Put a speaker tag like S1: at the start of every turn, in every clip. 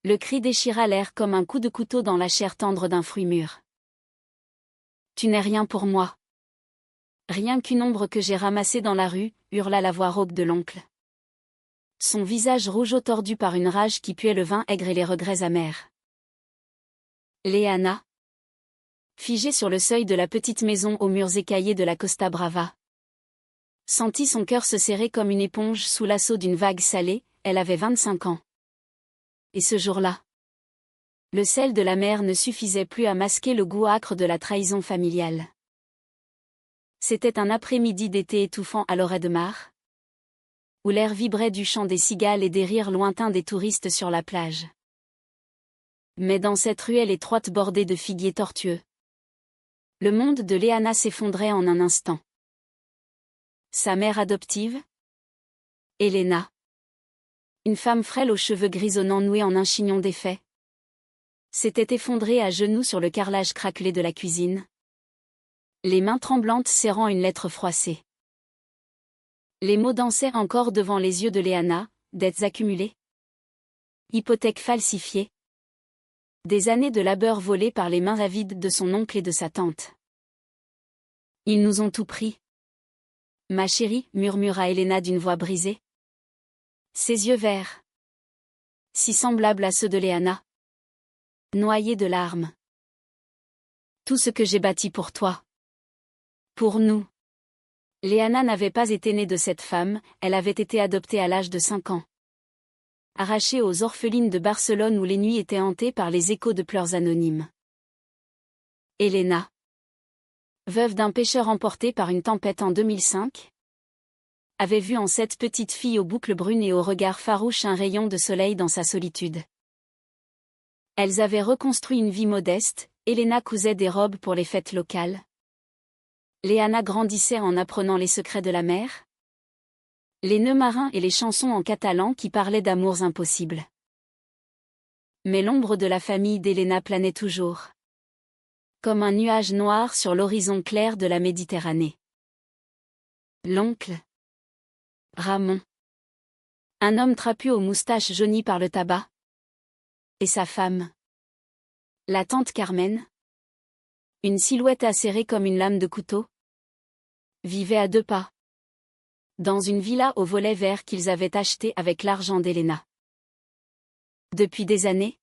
S1: Le cri déchira l'air comme un coup de couteau dans la chair tendre d'un fruit mûr. Tu n'es rien pour moi. Rien qu'une ombre que j'ai ramassée dans la rue, hurla la voix rauque de l'oncle. Son visage rougeau tordu par une rage qui puait le vin aigre et les regrets amers. Léana, figée sur le seuil de la petite maison aux murs écaillés de la Costa Brava, sentit son cœur se serrer comme une éponge sous l'assaut d'une vague salée. Elle avait 25 ans. Et ce jour-là, le sel de la mer ne suffisait plus à masquer le goût âcre de la trahison familiale. C'était un après-midi d'été étouffant à Lloret de Mar, où l'air vibrait du chant des cigales et des rires lointains des touristes sur la plage. Mais dans cette ruelle étroite bordée de figuiers tortueux, le monde de Léana s'effondrait en un instant. Sa mère adoptive, Elena, une femme frêle aux cheveux grisonnants noués en un chignon défait, s'était effondrée à genoux sur le carrelage craquelé de la cuisine, les mains tremblantes serrant une lettre froissée. Les mots dansaient encore devant les yeux de Léana, dettes accumulées, hypothèques falsifiées, des années de labeur volées par les mains avides de son oncle et de sa tante. Ils nous ont tout pris. Ma chérie, murmura Elena d'une voix brisée. Ses yeux verts, si semblables à ceux de Léana, noyés de larmes. Tout ce que j'ai bâti pour toi. Pour nous. Léana n'avait pas été née de cette femme, elle avait été adoptée à l'âge de 5 ans. Arrachée aux orphelines de Barcelone où les nuits étaient hantées par les échos de pleurs anonymes. Elena, veuve d'un pêcheur emporté par une tempête en 2005, avait vu en cette petite fille aux boucles brunes et au regard farouche un rayon de soleil dans sa solitude. Elles avaient reconstruit une vie modeste, Elena cousait des robes pour les fêtes locales. Léana grandissait en apprenant les secrets de la mer, les nœuds marins et les chansons en catalan qui parlaient d'amours impossibles. Mais l'ombre de la famille d'Elena planait toujours, comme un nuage noir sur l'horizon clair de la Méditerranée. L'oncle Ramon, un homme trapu aux moustaches jaunies par le tabac, et sa femme, la tante Carmen, une silhouette acérée comme une lame de couteau, vivaient à 2 pas, dans une villa au volet vert qu'ils avaient achetée avec l'argent d'Elena. Depuis des années,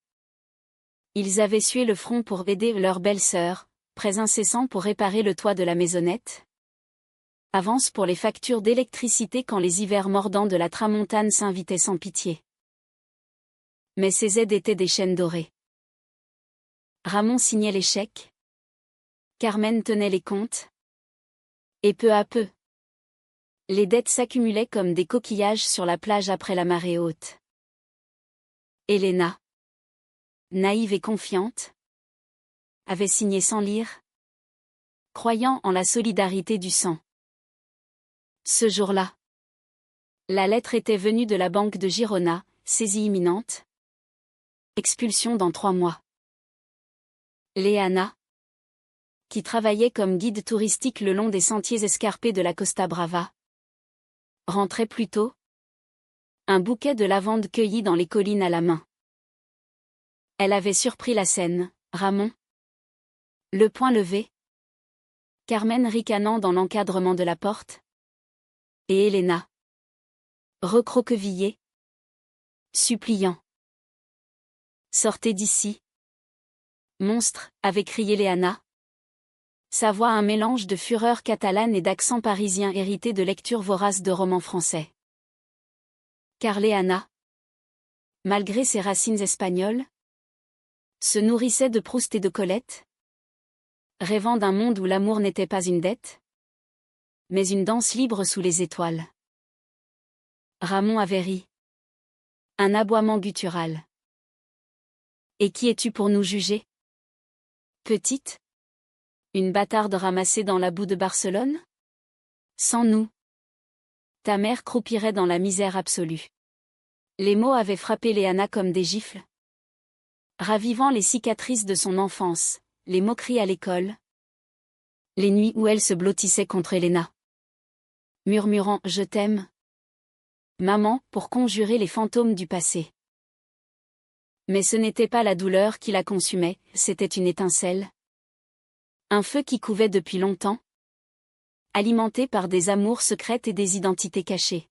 S1: ils avaient sué le front pour aider leur belle-sœur, prêts incessants pour réparer le toit de la maisonnette, avance pour les factures d'électricité quand les hivers mordants de la tramontane s'invitaient sans pitié. Mais ces aides étaient des chaînes dorées. Ramon signait les chèques, Carmen tenait les comptes, et peu à peu, les dettes s'accumulaient comme des coquillages sur la plage après la marée haute. Elena, naïve et confiante, avait signé sans lire, croyant en la solidarité du sang. Ce jour-là, la lettre était venue de la banque de Girona, saisie imminente. Expulsion dans 3 mois. Léana, qui travaillait comme guide touristique le long des sentiers escarpés de la Costa Brava, rentrait plus tôt, un bouquet de lavande cueilli dans les collines à la main. Elle avait surpris la scène, Ramon, le poing levé, Carmen ricanant dans l'encadrement de la porte, et Elena, recroquevillée, suppliant. Sortez d'ici. Monstre, avait crié Léana. Sa voix un mélange de fureur catalane et d'accent parisien hérité de lectures voraces de romans français. Car Léana, malgré ses racines espagnoles, se nourrissait de Proust et de Colette, rêvant d'un monde où l'amour n'était pas une dette, mais une danse libre sous les étoiles. Ramon avait ri. Un aboiement guttural. Et qui es-tu pour nous juger? Petite? Une bâtarde ramassée dans la boue de Barcelone? Sans nous. Ta mère croupirait dans la misère absolue. Les mots avaient frappé Léana comme des gifles, ravivant les cicatrices de son enfance, les moqueries à l'école, les nuits où elle se blottissait contre Elena, murmurant « Je t'aime ». Maman, pour conjurer les fantômes du passé. Mais ce n'était pas la douleur qui la consumait, c'était une étincelle. Un feu qui couvait depuis longtemps, alimenté par des amours secrètes et des identités cachées.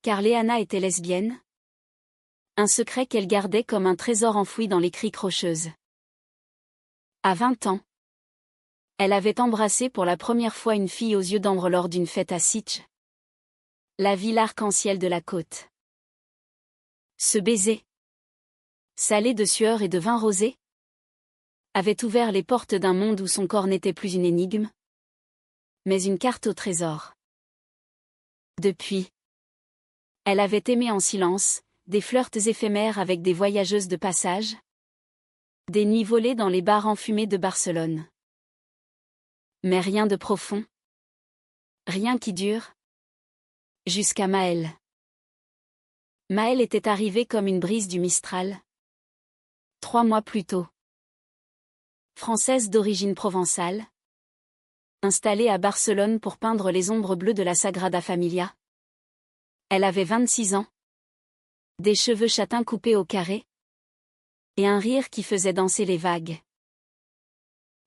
S1: Car Léana était lesbienne. Un secret qu'elle gardait comme un trésor enfoui dans les criques rocheuses. À 20 ans, elle avait embrassé pour la première fois une fille aux yeux d'ambre lors d'une fête à Sitges, la ville arc-en-ciel de la côte. Ce baiser, salé de sueur et de vin rosé, avait ouvert les portes d'un monde où son corps n'était plus une énigme, mais une carte au trésor. Depuis, elle avait aimé en silence, des flirts éphémères avec des voyageuses de passage, des nuits volées dans les bars enfumés de Barcelone. Mais rien de profond. Rien qui dure. Jusqu'à Maëlle. Maëlle était arrivée comme une brise du Mistral. 3 mois plus tôt. Française d'origine provençale. Installée à Barcelone pour peindre les ombres bleues de la Sagrada Familia. Elle avait 26 ans. Des cheveux châtains coupés au carré. Et un rire qui faisait danser les vagues.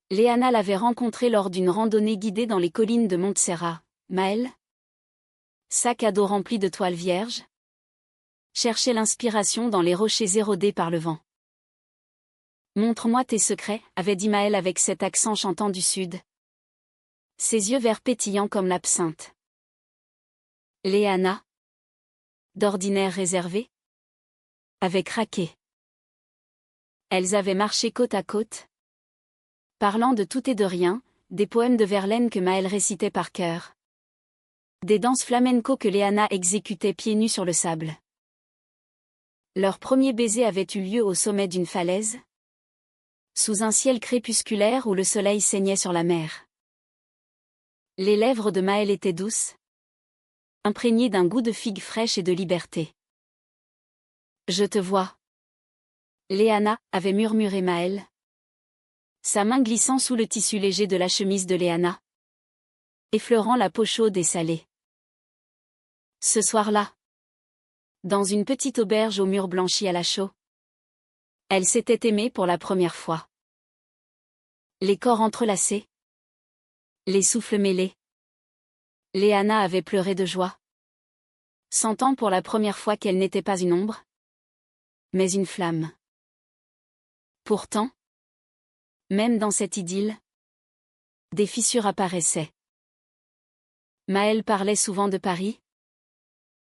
S1: Léana l'avait rencontrée lors d'une randonnée guidée dans les collines de Montserrat. Maëlle, sac à dos rempli de toiles vierges, cherchait l'inspiration dans les rochers érodés par le vent. Montre-moi tes secrets, avait dit Maëlle avec cet accent chantant du sud. Ses yeux verts pétillants comme l'absinthe. Léana, d'ordinaire réservée, avait craqué. Elles avaient marché côte à côte, parlant de tout et de rien, des poèmes de Verlaine que Maëlle récitait par cœur. Des danses flamenco que Léana exécutait pieds nus sur le sable. Leur premier baiser avait eu lieu au sommet d'une falaise, sous un ciel crépusculaire où le soleil saignait sur la mer. Les lèvres de Maëlle étaient douces, imprégnées d'un goût de figue fraîche et de liberté. Je te vois. Léana, avait murmuré Maëlle, sa main glissant sous le tissu léger de la chemise de Léana, effleurant la peau chaude et salée. Ce soir-là, dans une petite auberge aux murs blanchis à la chaux, elle s'était aimée pour la première fois. Les corps entrelacés, les souffles mêlés. Léana avait pleuré de joie, sentant pour la première fois qu'elle n'était pas une ombre, mais une flamme. Pourtant, même dans cette idylle, des fissures apparaissaient. Maëlle parlait souvent de Paris,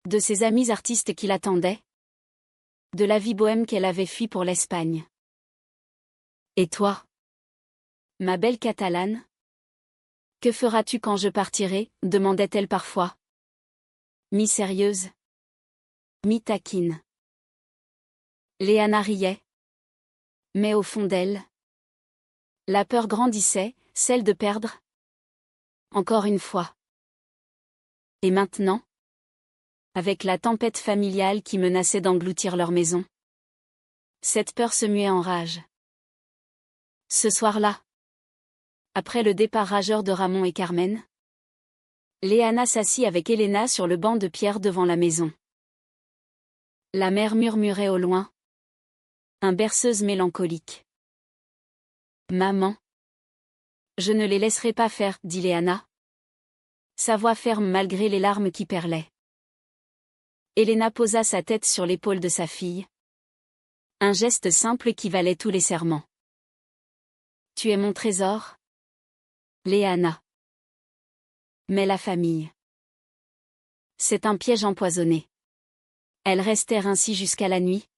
S1: de ses amis artistes qui l'attendaient, de la vie bohème qu'elle avait fui pour l'Espagne. Et toi, ma belle Catalane, que feras-tu quand je partirai, demandait-elle parfois. Mi-sérieuse, mi-taquine. Léana riait. Mais au fond d'elle, la peur grandissait, celle de perdre. Encore une fois. Et maintenant, avec la tempête familiale qui menaçait d'engloutir leur maison, cette peur se muait en rage. Ce soir-là, après le départ rageur de Ramon et Carmen, Léana s'assit avec Elena sur le banc de pierre devant la maison. La mer murmurait au loin, un berceuse mélancolique. Maman, je ne les laisserai pas faire, dit Léana, sa voix ferme malgré les larmes qui perlaient. Elena posa sa tête sur l'épaule de sa fille. Un geste simple qui valait tous les serments. Tu es mon trésor, Léana. Mais la famille. C'est un piège empoisonné. Elles restèrent ainsi jusqu'à la nuit.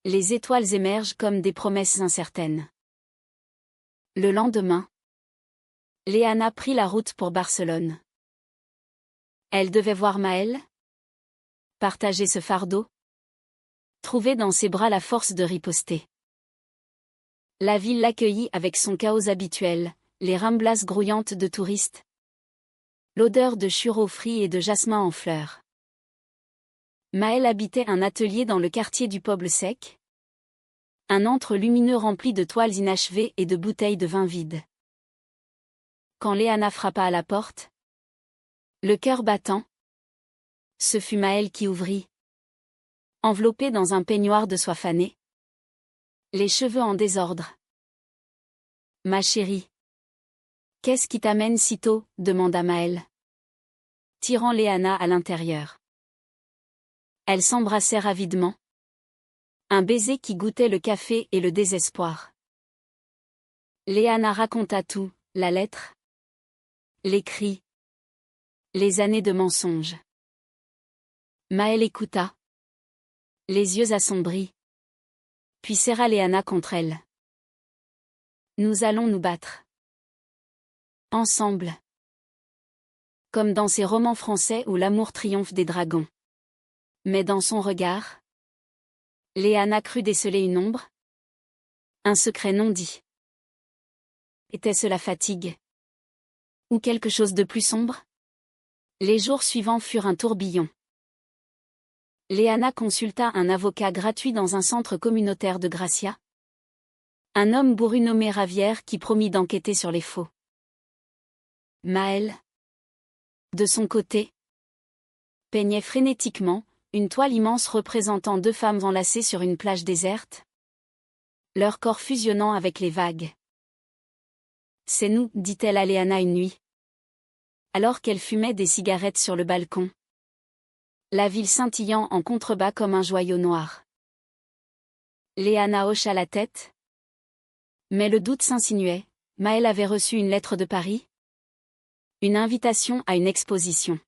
S1: Les étoiles émergent comme des promesses incertaines. Le lendemain, Léana prit la route pour Barcelone. Elle devait voir Maëlle, partager ce fardeau, trouver dans ses bras la force de riposter. La ville l'accueillit avec son chaos habituel, les ramblas grouillantes de touristes, l'odeur de churros frits et de jasmin en fleurs. Maëlle habitait un atelier dans le quartier du Poble Sec, un antre lumineux rempli de toiles inachevées et de bouteilles de vin vides. Quand Léana frappa à la porte, le cœur battant, ce fut Maëlle qui ouvrit. enveloppée dans un peignoir de soie fanée. Les cheveux en désordre. Ma chérie. Qu'est-ce qui t'amène si tôt, demanda Maëlle, tirant Léana à l'intérieur. Elles s'embrassèrent avidement. Un baiser qui goûtait le café et le désespoir. Léana raconta tout, la lettre, les cris, les années de mensonges. Maëlle écouta, les yeux assombris, puis serra Léana contre elle. Nous allons nous battre. Ensemble. Comme dans ces romans français où l'amour triomphe des dragons. Mais dans son regard, Léana crut déceler une ombre, un secret non dit. Était-ce la fatigue? Ou quelque chose de plus sombre? Les jours suivants furent un tourbillon. Léana consulta un avocat gratuit dans un centre communautaire de Gracia. Un homme bourru nommé Ravière qui promit d'enquêter sur les faux. Maëlle, de son côté, peignait frénétiquement une toile immense représentant deux femmes enlacées sur une plage déserte, leur corps fusionnant avec les vagues. C'est nous, dit-elle à Léana une nuit, alors qu'elle fumait des cigarettes sur le balcon. La ville scintillant en contrebas comme un joyau noir. Léana hocha la tête. Mais le doute s'insinuait, Maëlle avait reçu une lettre de Paris? Une invitation à une exposition.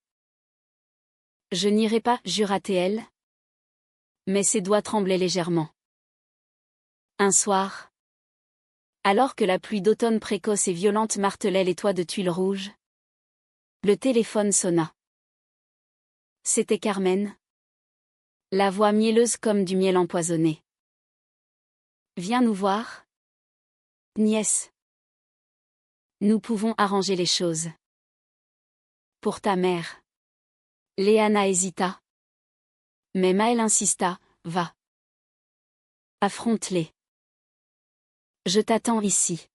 S1: Je n'irai pas, jura-t-elle. Mais ses doigts tremblaient légèrement. Un soir, alors que la pluie d'automne précoce et violente martelait les toits de tuiles rouges, le téléphone sonna. C'était Carmen. La voix mielleuse comme du miel empoisonné. Viens nous voir, nièce. Nous pouvons arranger les choses. Pour ta mère. Léana hésita. Mais Maëlle insista, va. Affronte-les. Je t'attends ici.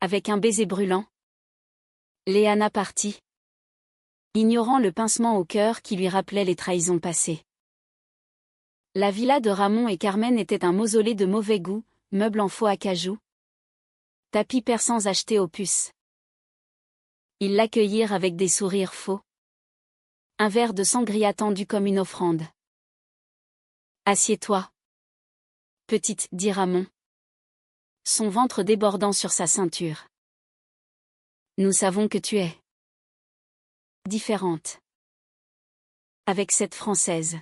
S1: Avec un baiser brûlant. Léana partit, ignorant le pincement au cœur qui lui rappelait les trahisons passées. La villa de Ramon et Carmen était un mausolée de mauvais goût, meubles en faux acajou, tapis persans achetés aux puces. Ils l'accueillirent avec des sourires faux. Un verre de sangria tendu comme une offrande. Assieds-toi. Petite, dit Ramon, son ventre débordant sur sa ceinture. Nous savons que tu es différente. Avec cette Française.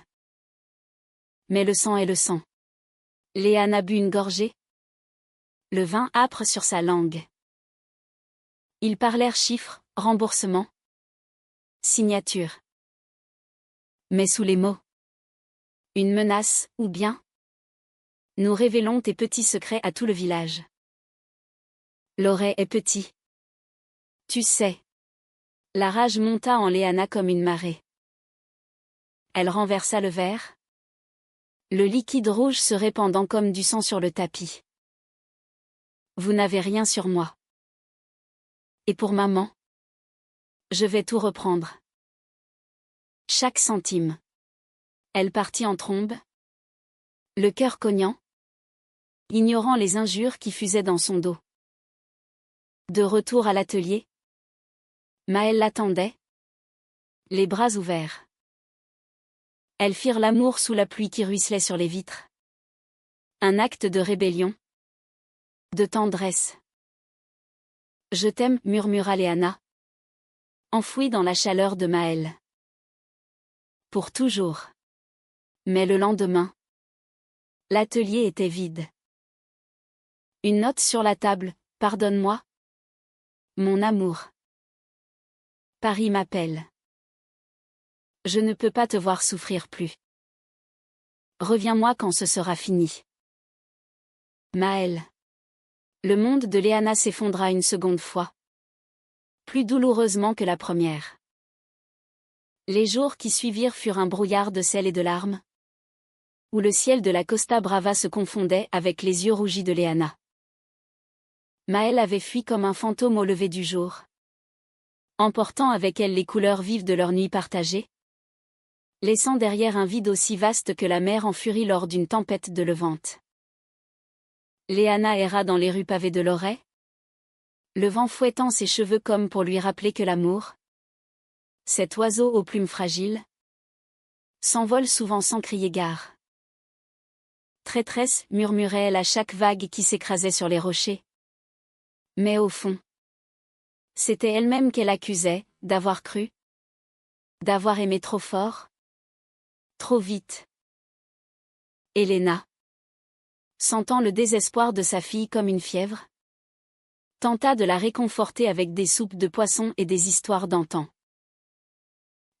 S1: Mais le sang est le sang. Léana but une gorgée. Le vin âpre sur sa langue. Ils parlèrent chiffres, remboursement, signature. Mais sous les mots. Une menace, ou bien? Nous révélons tes petits secrets à tout le village. Loret est petit. Tu sais. La rage monta en Léana comme une marée. Elle renversa le verre. Le liquide rouge se répandant comme du sang sur le tapis. Vous n'avez rien sur moi. Et pour maman? Je vais tout reprendre. Chaque centime. Elle partit en trombe. Le cœur cognant. Ignorant les injures qui fusaient dans son dos. De retour à l'atelier. Maëlle l'attendait. Les bras ouverts. Elles firent l'amour sous la pluie qui ruisselait sur les vitres. Un acte de rébellion. De tendresse. Je t'aime, murmura Léana. Enfouie dans la chaleur de Maëlle. Pour toujours. Mais le lendemain. L'atelier était vide. Une note sur la table, pardonne-moi. Mon amour. Paris m'appelle. Je ne peux pas te voir souffrir plus. Reviens-moi quand ce sera fini. Maëlle. Le monde de Léana s'effondra une seconde fois. Plus douloureusement que la première. Les jours qui suivirent furent un brouillard de sel et de larmes. Où le ciel de la Costa Brava se confondait avec les yeux rougis de Léana. Maëlle avait fui comme un fantôme au lever du jour. Emportant avec elle les couleurs vives de leur nuit partagée. laissant derrière un vide aussi vaste que la mer en furie lors d'une tempête de levante. Léana erra dans les rues pavées de Lorey, le vent fouettant ses cheveux comme pour lui rappeler que l'amour, cet oiseau aux plumes fragiles, s'envole souvent sans crier gare. Traîtresse, murmurait-elle à chaque vague qui s'écrasait sur les rochers. Mais au fond, c'était elle-même qu'elle accusait, d'avoir cru, d'avoir aimé trop fort, trop vite. Helena, sentant le désespoir de sa fille comme une fièvre, tenta de la réconforter avec des soupes de poisson et des histoires d'antan.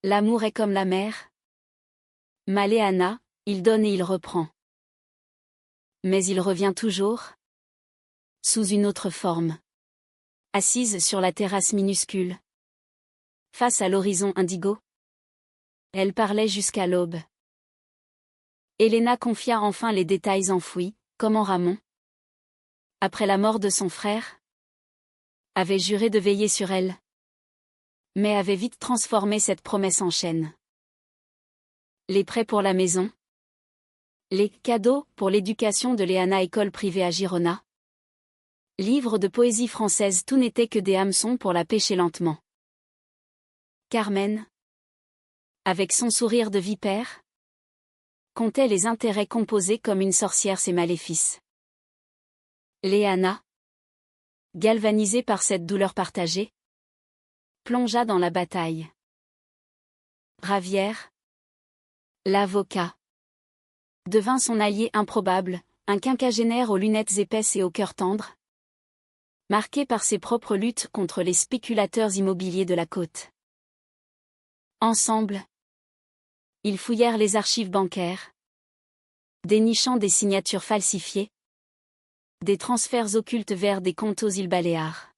S1: L'amour est comme la mer. Ma Léana, il donne et il reprend. Mais il revient toujours, sous une autre forme. Assise sur la terrasse minuscule, face à l'horizon indigo, elle parlait jusqu'à l'aube. Helena confia enfin les détails enfouis, comment Ramon, après la mort de son frère, avait juré de veiller sur elle, mais avait vite transformé cette promesse en chaîne. Les prêts pour la maison, les cadeaux pour l'éducation de Léana, école privée à Girona, livre de poésie française, tout n'était que des hameçons pour la pêcher lentement. Carmen, avec son sourire de vipère, comptait les intérêts composés comme une sorcière ses maléfices. Léana, galvanisée par cette douleur partagée, plongea dans la bataille. Ravière, l'avocat, devint son allié improbable, un quinquagénaire aux lunettes épaisses et au cœur tendre, marqué par ses propres luttes contre les spéculateurs immobiliers de la côte. Ensemble, ils fouillèrent les archives bancaires, dénichant des signatures falsifiées, des transferts occultes vers des comptes aux îles Baléares.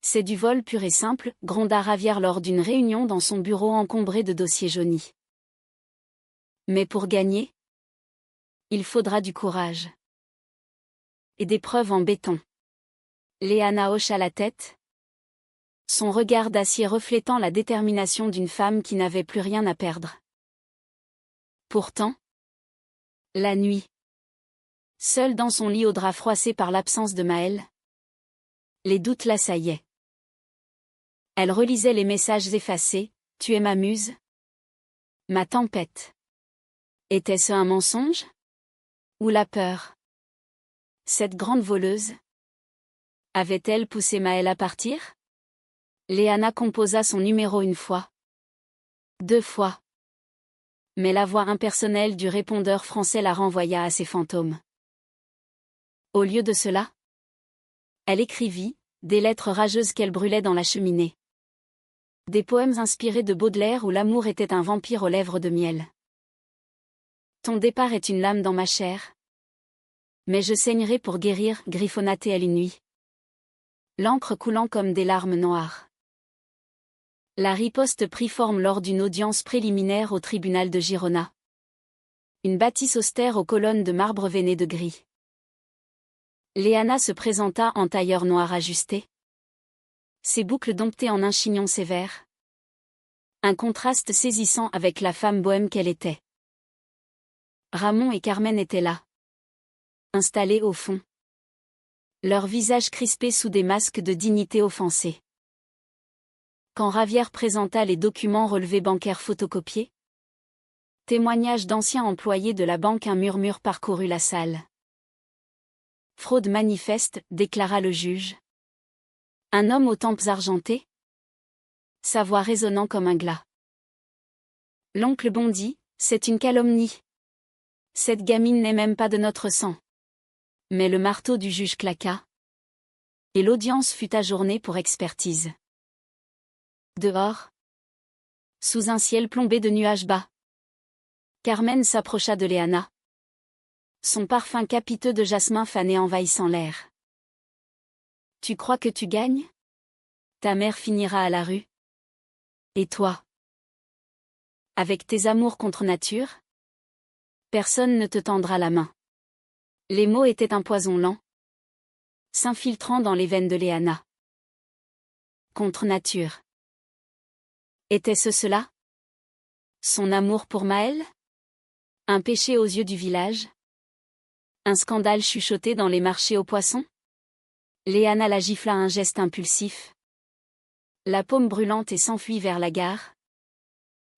S1: C'est du vol pur et simple, gronda Ravière lors d'une réunion dans son bureau encombré de dossiers jaunis. Mais pour gagner, il faudra du courage. Et des preuves en béton. Léana hocha la tête, son regard d'acier reflétant la détermination d'une femme qui n'avait plus rien à perdre. Pourtant, la nuit, seule dans son lit au drap froissé par l'absence de Maël, les doutes l'assaillaient. Elle relisait les messages effacés, « Tu es ma muse ?» Ma tempête. Était-ce un mensonge? Ou la peur? Cette grande voleuse? Avait-elle poussé Maël à partir? Léana composa son numéro une fois. 2 fois. Mais la voix impersonnelle du répondeur français la renvoya à ses fantômes. Au lieu de cela, elle écrivit, des lettres rageuses qu'elle brûlait dans la cheminée. Des poèmes inspirés de Baudelaire où l'amour était un vampire aux lèvres de miel. Ton départ est une lame dans ma chair. Mais je saignerai pour guérir, griffonna-t-elle une nuit. L'encre coulant comme des larmes noires. La riposte prit forme lors d'une audience préliminaire au tribunal de Girona. Une bâtisse austère aux colonnes de marbre veinées de gris. Léana se présenta en tailleur noir ajusté. Ses boucles domptées en un chignon sévère. Un contraste saisissant avec la femme bohème qu'elle était. Ramon et Carmen étaient là. Installés au fond. Leurs visages crispés sous des masques de dignité offensée. Quand Ravière présenta les documents relevés bancaires photocopiés, témoignage d'anciens employés de la banque, un murmure parcourut la salle. Fraude manifeste, déclara le juge. Un homme aux tempes argentées? Sa voix résonnant comme un glas. L'oncle bondit, c'est une calomnie. Cette gamine n'est même pas de notre sang. Mais le marteau du juge claqua. Et l'audience fut ajournée pour expertise. Dehors, sous un ciel plombé de nuages bas, Carmen s'approcha de Léana. Son parfum capiteux de jasmin fané envahissant l'air. Tu crois que tu gagnes? Ta mère finira à la rue. Et toi? Avec tes amours contre nature? Personne ne te tendra la main. Les mots étaient un poison lent, s'infiltrant dans les veines de Léana. Contre nature. Était-ce cela? Son amour pour Maël? Un péché aux yeux du village? Un scandale chuchoté dans les marchés aux poissons? Léana la gifla un geste impulsif. La paume brûlante et s'enfuit vers la gare.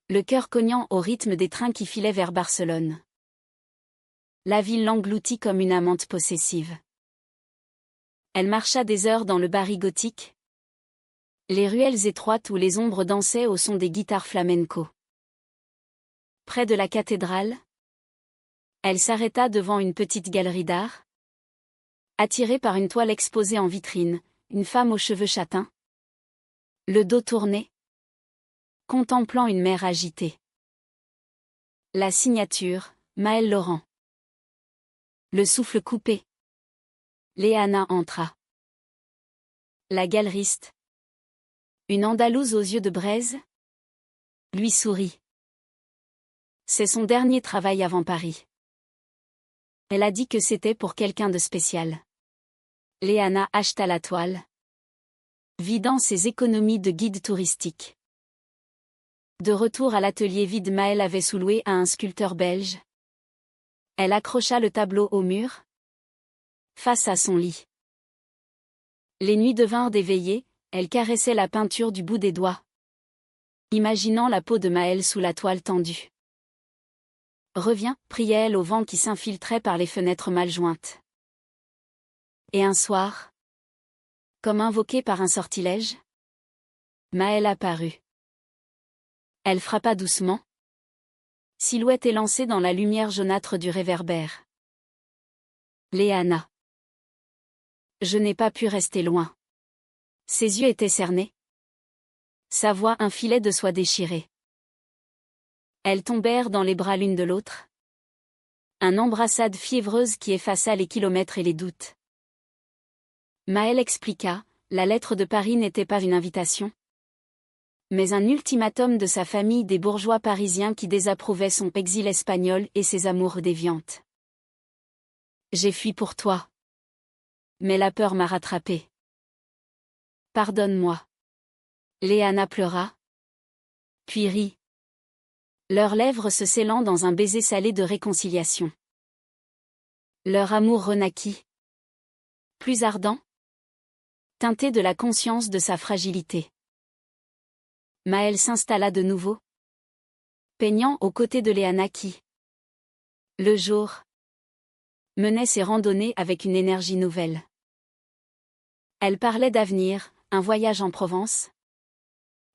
S1: Le cœur cognant au rythme des trains qui filaient vers Barcelone. La ville l'engloutit comme une amante possessive. Elle marcha des heures dans le Barry gothique. Les ruelles étroites où les ombres dansaient au son des guitares flamenco. Près de la cathédrale, elle s'arrêta devant une petite galerie d'art. Attirée par une toile exposée en vitrine, une femme aux cheveux châtains. Le dos tourné. Contemplant une mer agitée. La signature, Maël Laurent. Le souffle coupé. Léana entra. La galeriste. Une Andalouse aux yeux de braise. Lui sourit. C'est son dernier travail avant Paris. Elle a dit que c'était pour quelqu'un de spécial. Léana acheta la toile. Vidant ses économies de guide touristique. De retour à l'atelier vide, Maël avait sous-loué à un sculpteur belge. Elle accrocha le tableau au mur. Face à son lit. Les nuits devinrent des veillées, elle caressait la peinture du bout des doigts. Imaginant la peau de Maël sous la toile tendue. Reviens, priait-elle au vent qui s'infiltrait par les fenêtres mal jointes. Et un soir, comme invoquée par un sortilège, Maël apparut. Elle frappa doucement. Silhouette élancée dans la lumière jaunâtre du réverbère. Léana. Je n'ai pas pu rester loin. Ses yeux étaient cernés. Sa voix un filet de soie déchiré. Elles tombèrent dans les bras l'une de l'autre. Un embrassade fiévreuse qui effaça les kilomètres et les doutes. Maël expliqua, la lettre de Paris n'était pas une invitation, mais un ultimatum de sa famille des bourgeois parisiens qui désapprouvaient son exil espagnol et ses amours déviantes. J'ai fui pour toi. Mais la peur m'a rattrapée. Pardonne-moi. Léana pleura. Puis rit. Leurs lèvres se scellant dans un baiser salé de réconciliation. Leur amour renaquit. Plus ardent. Teinté de la conscience de sa fragilité. Maël s'installa de nouveau. Peignant aux côtés de Léana qui, le jour, menait ses randonnées avec une énergie nouvelle. Elle parlait d'avenir, un voyage en Provence.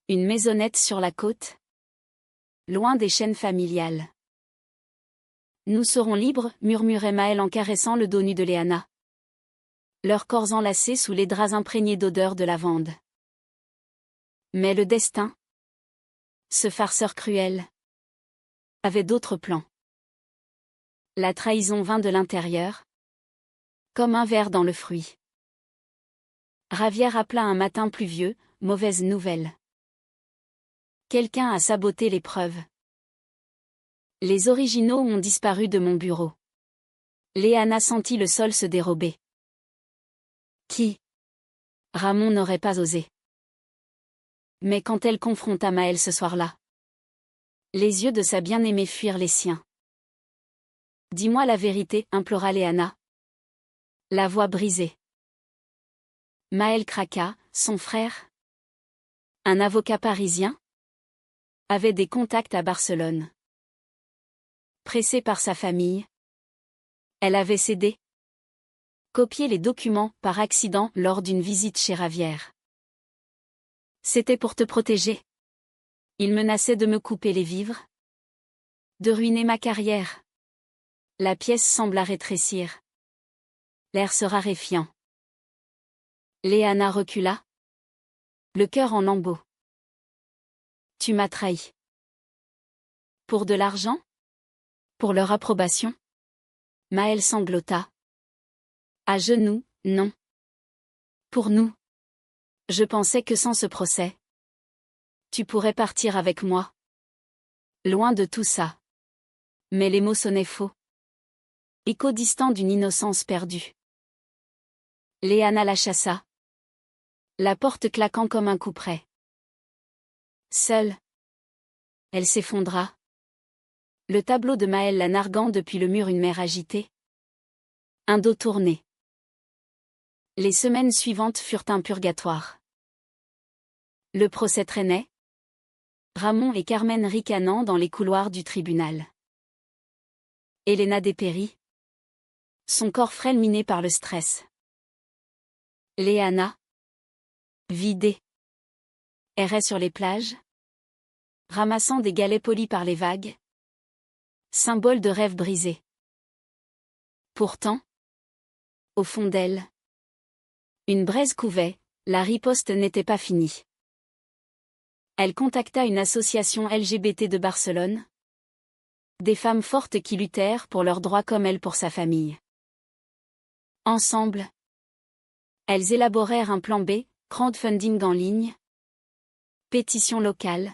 S1: Une maisonnette sur la côte. Loin des chaînes familiales. Nous serons libres, murmurait Maël en caressant le dos nu de Léana. Leurs corps enlacés sous les draps imprégnés d'odeur de lavande. Mais le destin, ce farceur cruel, avait d'autres plans. La trahison vint de l'intérieur, comme un ver dans le fruit. Ravière appela un matin pluvieux, mauvaise nouvelle. Quelqu'un a saboté l'épreuve. Les originaux ont disparu de mon bureau. Léana sentit le sol se dérober. Qui? Ramon n'aurait pas osé. Mais quand elle confronta Maël ce soir-là, les yeux de sa bien-aimée fuirent les siens. Dis-moi la vérité, implora Léana. La voix brisée. Maël craqua, son frère, un avocat parisien, avait des contacts à Barcelone. Pressée par sa famille, elle avait cédé. Copié les documents par accident lors d'une visite chez Ravière. C'était pour te protéger. Il menaçait de me couper les vivres. De ruiner ma carrière. La pièce sembla rétrécir. L'air se raréfiant. Léana recula. Le cœur en lambeaux. Tu m'as trahi. Pour de l'argent? Pour leur approbation? Maël sanglota. À genoux, non. Pour nous. Je pensais que sans ce procès, tu pourrais partir avec moi. Loin de tout ça. Mais les mots sonnaient faux. Écho distant d'une innocence perdue. Léana la chassa. La porte claquant comme un couperet. Seule. Elle s'effondra. Le tableau de Maël la narguant depuis le mur, une mer agitée. Un dos tourné. Les semaines suivantes furent un purgatoire. Le procès traînait. Ramon et Carmen ricanant dans les couloirs du tribunal. Elena dépérit. Son corps frêle miné par le stress. Léana, vidée, errait sur les plages, ramassant des galets polis par les vagues. Symbole de rêve brisé. Pourtant, au fond d'elle, une braise couvait, la riposte n'était pas finie. Elle contacta une association LGBT de Barcelone. Des femmes fortes qui luttèrent pour leurs droits comme elle pour sa famille. Ensemble, elles élaborèrent un plan B, crowdfunding en ligne, pétition locale,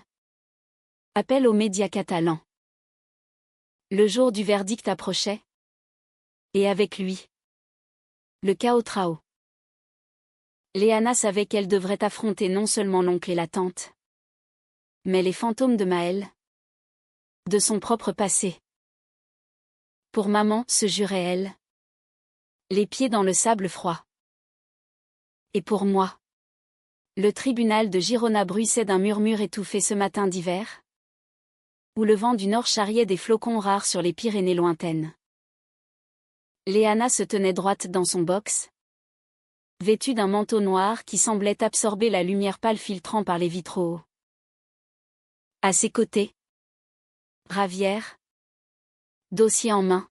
S1: appel aux médias catalans. Le jour du verdict approchait. Et avec lui, le chaos trao. Léana savait qu'elle devrait affronter non seulement l'oncle et la tante, mais les fantômes de Maël, de son propre passé. Pour maman, se jurait elle, les pieds dans le sable froid. Et pour moi, le tribunal de Girona bruissait d'un murmure étouffé ce matin d'hiver, où le vent du nord charriait des flocons rares sur les Pyrénées lointaines. Léana se tenait droite dans son box, vêtue d'un manteau noir qui semblait absorber la lumière pâle filtrant par les vitraux. À ses côtés, Ravière, dossier en main,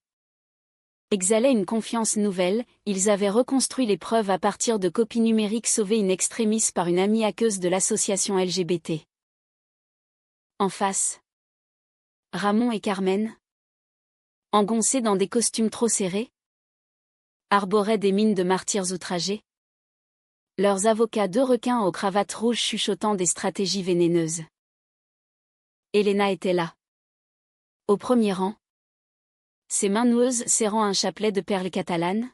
S1: exhalait une confiance nouvelle. Ils avaient reconstruit les preuves à partir de copies numériques sauvées in extremis par une amie hackeuse de l'association LGBT. En face, Ramon et Carmen, engoncés dans des costumes trop serrés, arboraient des mines de martyrs outragés. Leurs avocats, deux requins aux cravates rouges chuchotant des stratégies vénéneuses. Elena était là. Au premier rang. Ses mains noueuses serrant un chapelet de perles catalanes.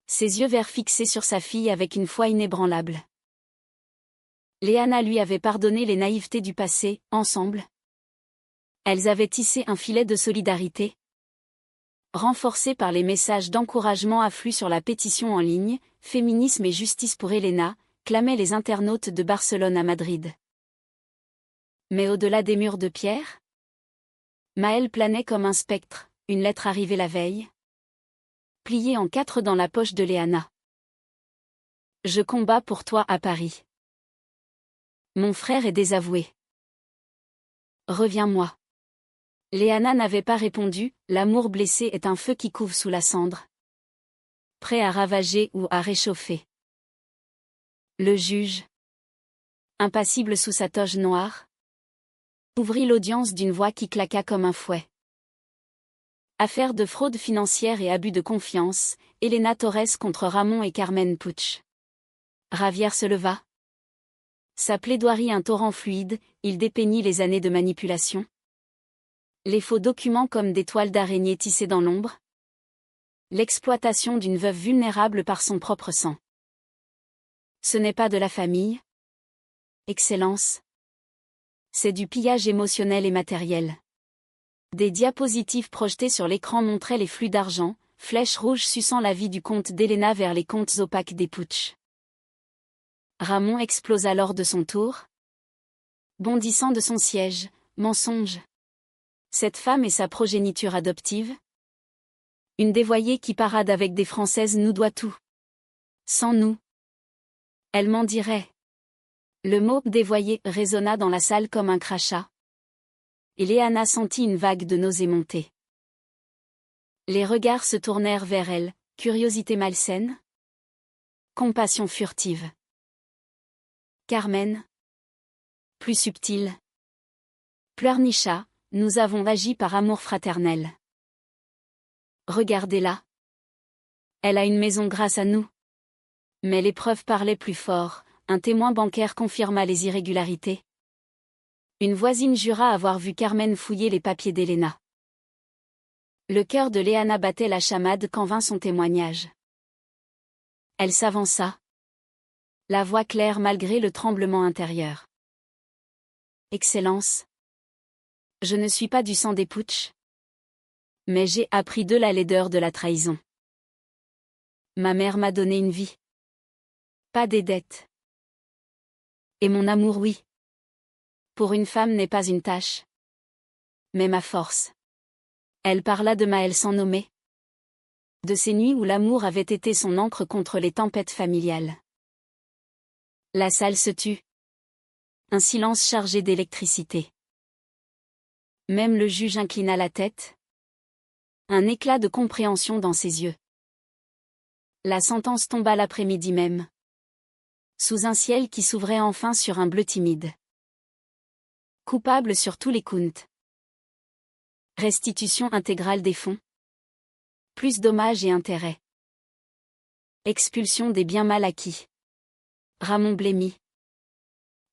S1: Ses yeux verts fixés sur sa fille avec une foi inébranlable. Léana lui avait pardonné les naïvetés du passé. Ensemble, elles avaient tissé un filet de solidarité, renforcé par les messages d'encouragement afflux sur la pétition en ligne. Féminisme et justice pour Elena, clamaient les internautes de Barcelone à Madrid. Mais au-delà des murs de pierre, Maël planait comme un spectre, une lettre arrivée la veille, pliée en 4 dans la poche de Léana. Je combats pour toi à Paris. Mon frère est désavoué. Reviens-moi. Léana n'avait pas répondu. L'amour blessé est un feu qui couve sous la cendre, prêt à ravager ou à réchauffer. Le juge, impassible sous sa toge noire, ouvrit l'audience d'une voix qui claqua comme un fouet. Affaire de fraude financière et abus de confiance, Elena Torres contre Ramon et Carmen Puig. Ravière se leva. Sa plaidoirie un torrent fluide, il dépeignit les années de manipulation. Les faux documents comme des toiles d'araignée tissées dans l'ombre. L'exploitation d'une veuve vulnérable par son propre sang. Ce n'est pas de la famille, Excellence. C'est du pillage émotionnel et matériel. Des diapositives projetées sur l'écran montraient les flux d'argent, flèches rouges suçant la vie du comte d'Elena vers les comptes opaques des Puig. Ramon explose alors de son tour, bondissant de son siège. Mensonge. Cette femme est sa progéniture adoptive. Une dévoyée qui parade avec des Françaises nous doit tout. Sans nous, elle m'en dirait. Le mot « dévoyée » résonna dans la salle comme un crachat. Et Léana sentit une vague de nausée monter. Les regards se tournèrent vers elle, curiosité malsaine, compassion furtive. Carmen, plus subtile, pleurnicha, nous avons agi par amour fraternel. Regardez-la. Elle a une maison grâce à nous. Mais les preuves parlaient plus fort, un témoin bancaire confirma les irrégularités. Une voisine jura avoir vu Carmen fouiller les papiers d'Elena. Le cœur de Léana battait la chamade quand vint son témoignage. Elle s'avança, la voix claire malgré le tremblement intérieur. Excellence. Je ne suis pas du sang des putsch. Mais j'ai appris de la laideur de la trahison. Ma mère m'a donné une vie. Pas des dettes. Et mon amour, oui. Pour une femme n'est pas une tâche. Mais ma force. Elle parla de Maël sans nommer. De ces nuits où l'amour avait été son ancre contre les tempêtes familiales. La salle se tut. Un silence chargé d'électricité. Même le juge inclina la tête. Un éclat de compréhension dans ses yeux. La sentence tomba l'après-midi même. Sous un ciel qui s'ouvrait enfin sur un bleu timide. Coupable sur tous les comptes. Restitution intégrale des fonds. Plus dommages et intérêts. Expulsion des biens mal acquis. Ramon blêmit.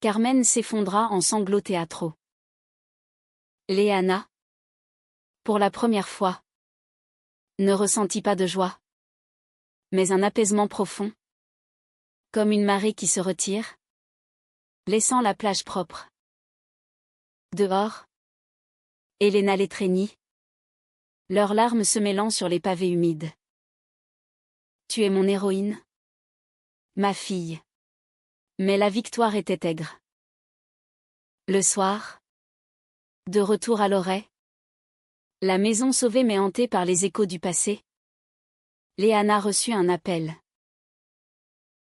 S1: Carmen s'effondra en sanglots théâtraux. Léana, pour la première fois, ne ressentit pas de joie, mais un apaisement profond, comme une marée qui se retire, laissant la plage propre. Dehors, Elena l'étreignit, leurs larmes se mêlant sur les pavés humides. Tu es mon héroïne, ma fille. Mais la victoire était aigre. Le soir, de retour à Loret, la maison sauvée mais hantée par les échos du passé, Léana reçut un appel.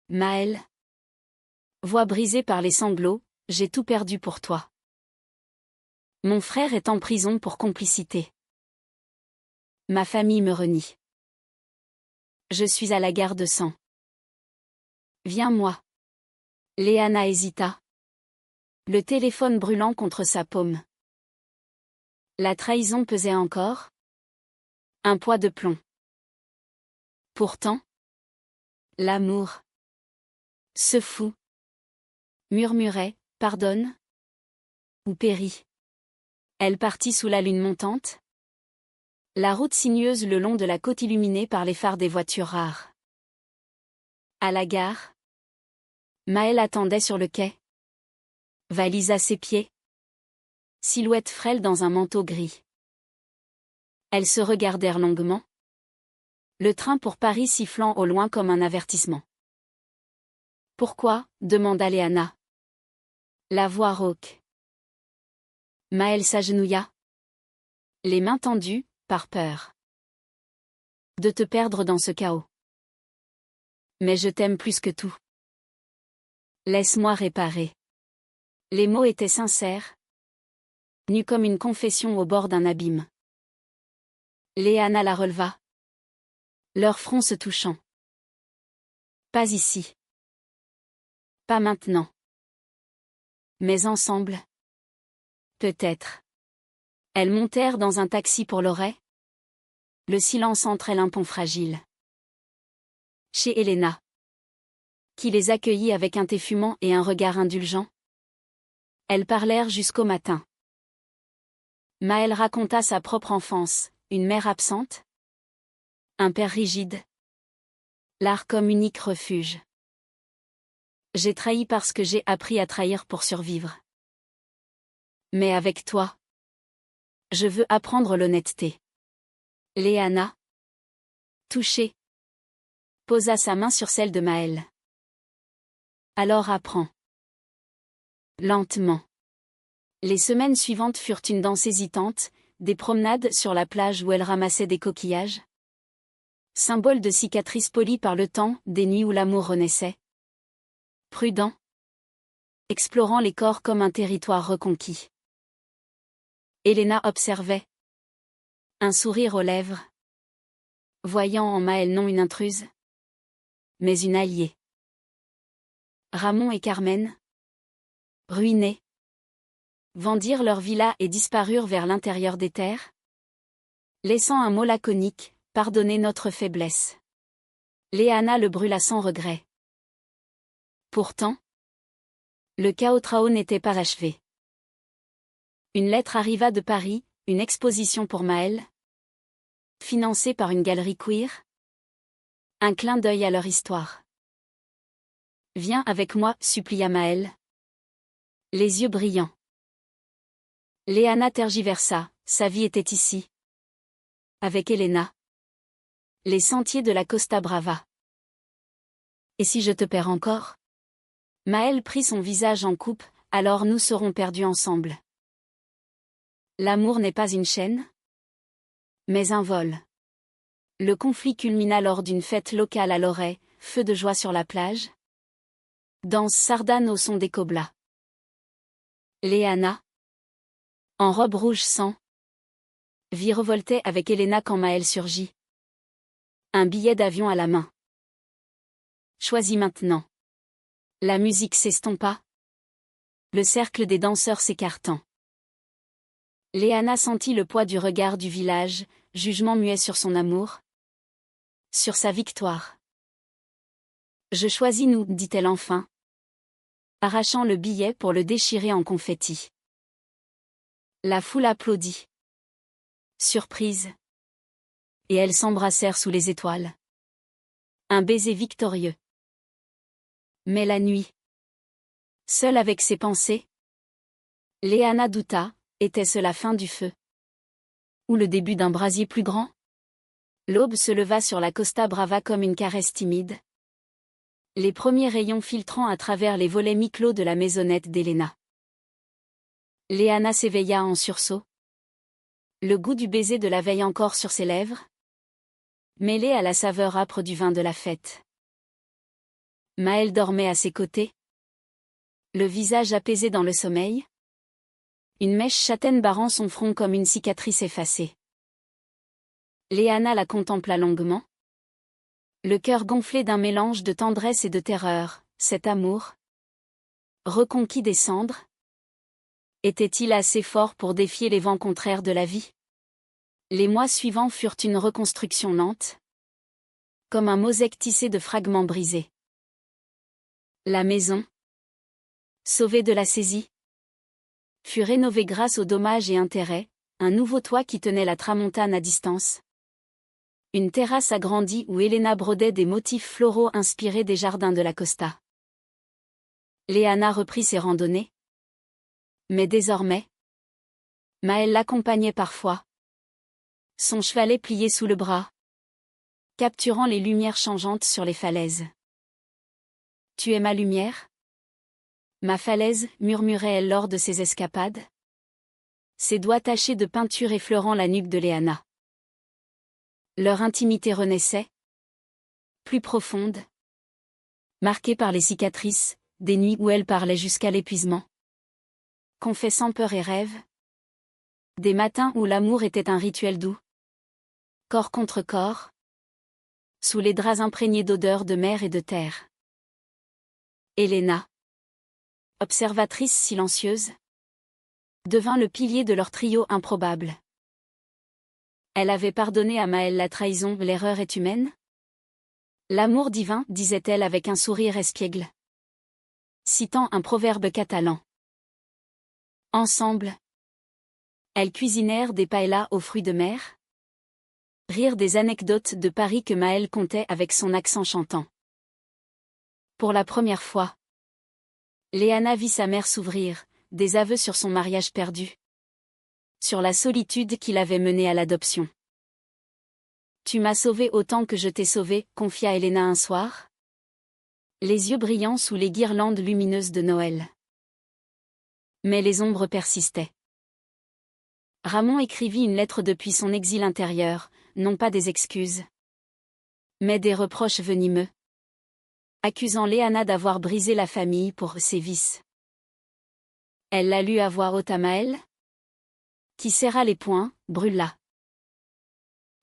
S1: Maël. Voix brisée par les sanglots, j'ai tout perdu pour toi. Mon frère est en prison pour complicité. Ma famille me renie. Je suis à la gare de sang. Viens-moi. Léana hésita. Le téléphone brûlant contre sa paume. La trahison pesait encore. Un poids de plomb. Pourtant, l'amour. Ce fou. Murmurait, pardonne. Ou périt. Elle partit sous la lune montante. La route sinueuse le long de la côte illuminée par les phares des voitures rares. À la gare, Maël attendait sur le quai. Valise à ses pieds. Silhouette frêle dans un manteau gris. Elles se regardèrent longuement. Le train pour Paris sifflant au loin comme un avertissement. Pourquoi demanda Léana. La voix rauque. Maël s'agenouilla. Les mains tendues, par peur. De te perdre dans ce chaos. Mais je t'aime plus que tout. Laisse-moi réparer. Les mots étaient sincères. Nus comme une confession au bord d'un abîme. Léana la releva. Leurs fronts se touchant. Pas ici. Pas maintenant. Mais ensemble. Peut-être. Elles montèrent dans un taxi pour Loret. Le silence entre elles un pont fragile. Chez Elena. Qui les accueillit avec un thé fumant et un regard indulgent. Elles parlèrent jusqu'au matin. Maël raconta sa propre enfance, une mère absente. Un père rigide. L'art comme unique refuge. J'ai trahi parce que j'ai appris à trahir pour survivre. Mais avec toi, je veux apprendre l'honnêteté. Léana, touchée, posa sa main sur celle de Maël. Alors apprends. Lentement. Les semaines suivantes furent une danse hésitante, des promenades sur la plage où elle ramassait des coquillages. Symbole de cicatrices polies par le temps, des nuits où l'amour renaissait. Prudent. Explorant les corps comme un territoire reconquis. Elena observait. Un sourire aux lèvres. Voyant en Maël non une intruse, mais une alliée. Ramon et Carmen, ruinés, vendirent leur villa et disparurent vers l'intérieur des terres, laissant un mot laconique, pardonnez notre faiblesse. Léana le brûla sans regret. Pourtant, le chaos trao n'était pas achevé. Une lettre arriva de Paris, une exposition pour Maël, financée par une galerie queer. Un clin d'œil à leur histoire. Viens avec moi, supplia Maël. Les yeux brillants. Léana tergiversa, sa vie était ici. Avec Elena. Les sentiers de la Costa Brava. Et si je te perds encore? Maël prit son visage en coupe, alors nous serons perdus ensemble. L'amour n'est pas une chaîne, mais un vol. Le conflit culmina lors d'une fête locale à Lorey, feu de joie sur la plage. Danse sardane au son des coblas. Léana, en robe rouge sang, virevoltait avec Elena quand Maël surgit. Un billet d'avion à la main. Choisis maintenant. La musique s'estompa. Le cercle des danseurs s'écartant. Léana sentit le poids du regard du village, jugement muet sur son amour. Sur sa victoire. Je choisis nous, dit-elle enfin. Arrachant le billet pour le déchirer en confettis. La foule applaudit. Surprise. Et elles s'embrassèrent sous les étoiles. Un baiser victorieux. Mais la nuit. Seule avec ses pensées. Léana douta, était-ce la fin du feu? Ou le début d'un brasier plus grand? L'aube se leva sur la Costa Brava comme une caresse timide. Les premiers rayons filtrant à travers les volets mi-clos de la maisonnette d'Elena. Léana s'éveilla en sursaut. Le goût du baiser de la veille encore sur ses lèvres. Mêlé à la saveur âpre du vin de la fête. Maël dormait à ses côtés. Le visage apaisé dans le sommeil. Une mèche châtaine barrant son front comme une cicatrice effacée. Léana la contempla longuement. Le cœur gonflé d'un mélange de tendresse et de terreur, cet amour. Reconquis des cendres. Était-il assez fort pour défier les vents contraires de la vie? Les mois suivants furent une reconstruction lente. Comme un mosaïque tissé de fragments brisés. La maison, sauvée de la saisie, fut rénovée grâce aux dommages et intérêts, un nouveau toit qui tenait la tramontane à distance. Une terrasse agrandie où Elena brodait des motifs floraux inspirés des jardins de la Costa. Léana reprit ses randonnées. Mais désormais, Maël l'accompagnait parfois. Son chevalet plié sous le bras. Capturant les lumières changeantes sur les falaises. Tu es ma lumière? Ma falaise, murmurait-elle lors de ses escapades. Ses doigts tachés de peinture effleurant la nuque de Léana. Leur intimité renaissait. Plus profonde. Marquée par les cicatrices, des nuits où elle parlait jusqu'à l'épuisement. Confessant peur et rêve. Des matins où l'amour était un rituel doux. Corps contre corps. Sous les draps imprégnés d'odeurs de mer et de terre. Elena, observatrice silencieuse, devint le pilier de leur trio improbable. Elle avait pardonné à Maël la trahison, l'erreur est humaine? L'amour divin, disait-elle avec un sourire espiègle. Citant un proverbe catalan. Ensemble, elles cuisinèrent des paellas aux fruits de mer. Rire des anecdotes de Paris que Maël contait avec son accent chantant. Pour la première fois, Léana vit sa mère s'ouvrir, des aveux sur son mariage perdu. Sur la solitude qui l'avait menée à l'adoption. Tu m'as sauvé autant que je t'ai sauvé, confia Elena un soir. Les yeux brillants sous les guirlandes lumineuses de Noël. Mais les ombres persistaient. Ramon écrivit une lettre depuis son exil intérieur, non pas des excuses, mais des reproches venimeux. Accusant Léana d'avoir brisé la famille pour ses vices. Elle l'a lu à voix haute à Maël, qui serra les poings, brûla.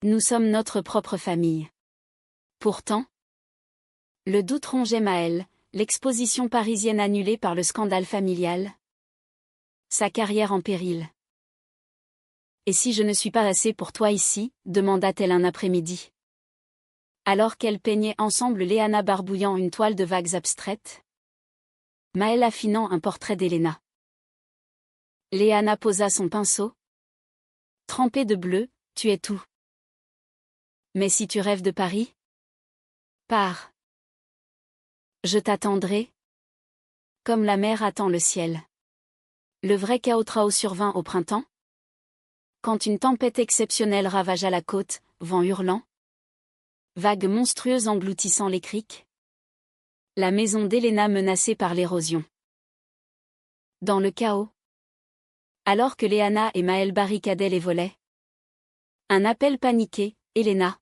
S1: Nous sommes notre propre famille. Pourtant, le doute rongeait Maël, l'exposition parisienne annulée par le scandale familial. Sa carrière en péril. Et si je ne suis pas assez pour toi ici, demanda-t-elle un après-midi. Alors qu'elles peignaient ensemble Léana barbouillant une toile de vagues abstraites. Maël affinant un portrait d'Elena. Léana posa son pinceau. Trempé de bleu, tu es tout. Mais si tu rêves de Paris? Pars. Je t'attendrai. Comme la mer attend le ciel. Le vrai chaos survint au printemps? Quand une tempête exceptionnelle ravagea la côte, vent hurlant, vagues monstrueuses engloutissant les criques, la maison d'Elena menacée par l'érosion. Dans le chaos, alors que Léana et Maël barricadaient les volets, un appel paniqué, Elena,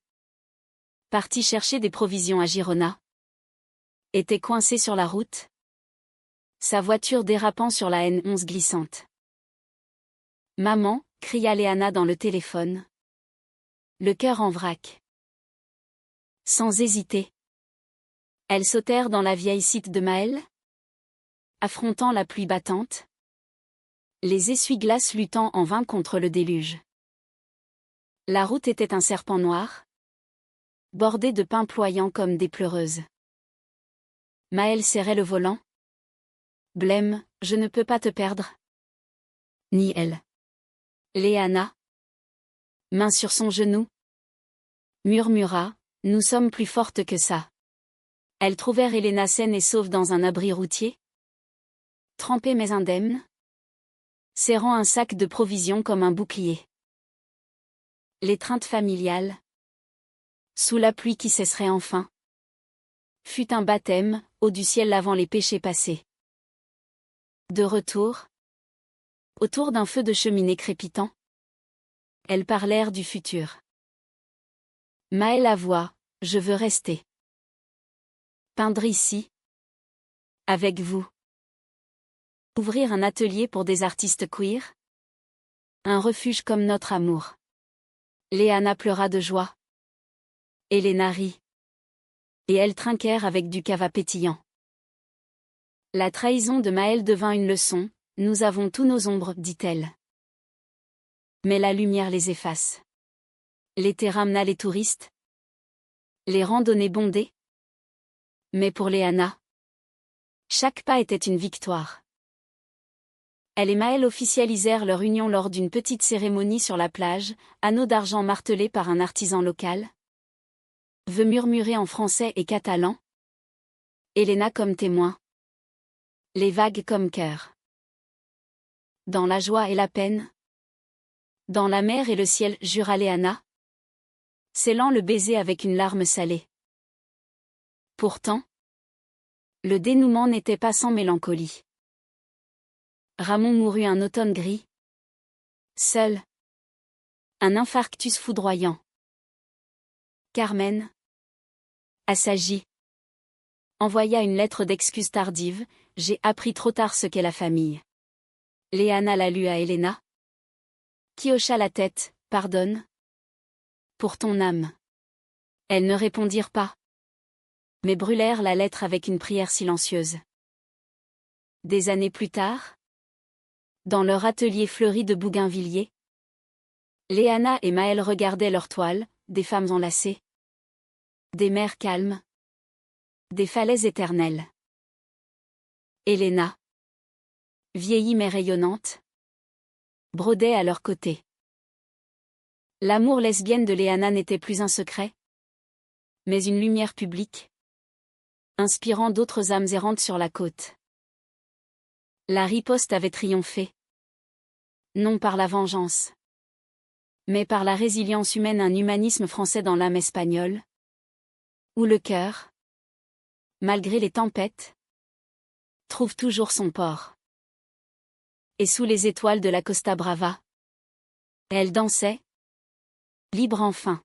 S1: partie chercher des provisions à Girona, était coincée sur la route, sa voiture dérapant sur la N11 glissante. Maman, cria Léana dans le téléphone. Le cœur en vrac. Sans hésiter, elles sautèrent dans la vieille cite de Maël, affrontant la pluie battante, les essuie-glaces luttant en vain contre le déluge. La route était un serpent noir, bordé de pins ployants comme des pleureuses. Maël serrait le volant. Blême, je ne peux pas te perdre. Ni elle. Léana, main sur son genou, murmura, nous sommes plus fortes que ça. Elles trouvèrent Elena saine et sauve dans un abri routier, trempée mais indemne, serrant un sac de provisions comme un bouclier. L'étreinte familiale, sous la pluie qui cesserait enfin, fut un baptême, haut du ciel lavant les péchés passés. De retour, autour d'un feu de cheminée crépitant, elles parlèrent du futur. Maël avoua, je veux rester. Peindre ici. Avec vous. Ouvrir un atelier pour des artistes queer. Un refuge comme notre amour. Léana pleura de joie. Elena rit. Et elles trinquèrent avec du cava pétillant. La trahison de Maël devint une leçon, nous avons tous nos ombres, dit-elle. Mais la lumière les efface. L'été ramena les touristes. Les randonnées bondées. Mais pour Léana, chaque pas était une victoire. Elle et Maël officialisèrent leur union lors d'une petite cérémonie sur la plage, anneau d'argent martelé par un artisan local. Vœux murmurés en français et catalan. Elena comme témoin. Les vagues comme cœur. Dans la joie et la peine. Dans la mer et le ciel, jura Léana, scellant le baiser avec une larme salée. Pourtant, le dénouement n'était pas sans mélancolie. Ramon mourut un automne gris. Seul. Un infarctus foudroyant. Carmen, assagie, envoya une lettre d'excuse tardive, j'ai appris trop tard ce qu'est la famille. Léana la lut à Elena, qui hocha la tête, pardonne. Pour ton âme. Elles ne répondirent pas, mais brûlèrent la lettre avec une prière silencieuse. Des années plus tard, dans leur atelier fleuri de bougainvilliers, Léana et Maël regardaient leurs toiles, des femmes enlacées, des mers calmes, des falaises éternelles. Elena, vieillie mais rayonnante, brodait à leur côté. L'amour lesbienne de Léana n'était plus un secret, mais une lumière publique, inspirant d'autres âmes errantes sur la côte. La riposte avait triomphé. Non par la vengeance, mais par la résilience humaine, un humanisme français dans l'âme espagnole, où le cœur, malgré les tempêtes, trouve toujours son port. Et sous les étoiles de la Costa Brava, elle dansait, libre enfin.